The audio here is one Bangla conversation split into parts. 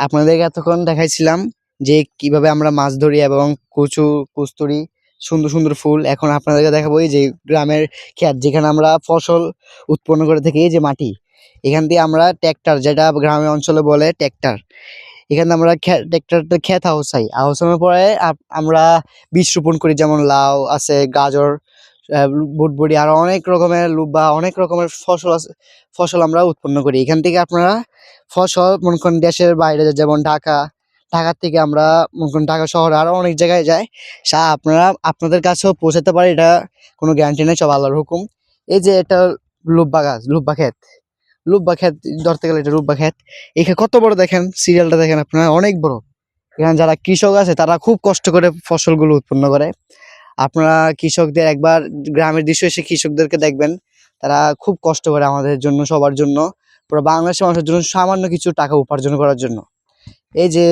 আপনাদেরকে এতক্ষণ দেখাইছিলাম যে কিভাবে আমরা মাছ ধরি এবং কচু কস্তুরি সুন্দর সুন্দর ফুল। এখন আপনাদেরকে দেখাবো এই যে গ্রামের ক্ষেত যেখানে আমরা ফসল উৎপন্ন করে থাকি। এই যে মাটি, এখান দিয়ে আমরা ট্র্যাক্টর, যেটা গ্রামের অঞ্চলে বলে ট্র্যাক্টর, এখানে আমরা ট্র্যাক্টরটা ক্ষেত আউসাই আউসানোর পরে আমরা বীজ রোপণ করি, যেমন লাউ আছে, গাজর, বুটবুড়ি, আরো অনেক রকমের বা অনেক রকমের ফসল আছে। ফসল আমরা উৎপন্ন করি এখান থেকে। আপনারা ফসল মনে করেন দেশের বাইরে, যেমন ঢাকার থেকে আমরা মনে করেন ঢাকা শহরে আরো অনেক জায়গায় যায়, আপনারা আপনাদের কাছেও পৌঁছাতে পারে, এটা কোনো গ্যারান্টি নেই, সব আল্লাহর হুকুম। এই যে এটা লুব্বা গাছ, লুব্বা ক্ষেত, লুব্বা ক্ষেত ধরতে গেলে এটা লুব্বা ক্ষেত। এখানে কত বড় দেখেন, সিরিয়ালটা দেখেন আপনারা, অনেক বড়। এখানে যারা কৃষক আছে তারা খুব কষ্ট করে ফসলগুলো উৎপন্ন করে। আপনারা কৃষকদের একবার গ্রামের দৃশ্য এসে কৃষকদেরকে দেখবেন, তারা খুব কষ্ট করে আমাদের জন্য, সবার জন্য, পুরো বাংলাদেশের মানুষের জন্য সামান্য কিছু টাকা উপার্জন করার জন্য। এই যে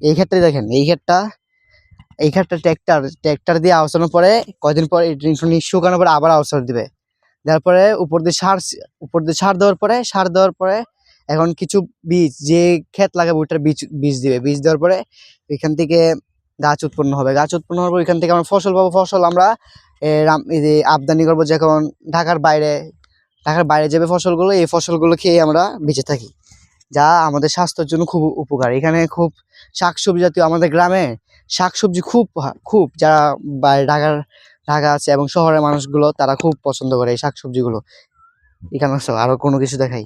এই ক্ষেত্রে দেখেন, এই ক্ষেতটা ট্র্যাক্টর দিয়ে আওসানোর পরে কয়দিন পরে শুকানোর পরে আবার আওসার দিবে, দেওয়ার পরে উপর দিয়ে সার দেওয়ার পরে এখন কিছু বীজ, যে ক্ষেত লাগাবে ওইটার বীজ দিবে। বীজ দেওয়ার পরে এখান থেকে গাছ উৎপন্ন হবে। গাছ উৎপন্ন হওয়ার পর এখান থেকে আমরা ফসল পাবো। ফসল আমরা এই যে আমদানি করবো, যখন ঢাকার বাইরে যাবে ফসলগুলো, এই ফসলগুলো খেয়ে আমরা বেঁচে থাকি, যা আমাদের স্বাস্থ্যের জন্য খুব উপকার। এখানে খুব শাকসবজি জাতীয়, আমাদের গ্রামে শাকসবজি খুব খুব, যারা বাইরে ঢাকা আছে এবং শহরের মানুষগুলো তারা খুব পছন্দ করে এই শাকসবজিগুলো। এখানে আরো কোনো কিছু দেখাই।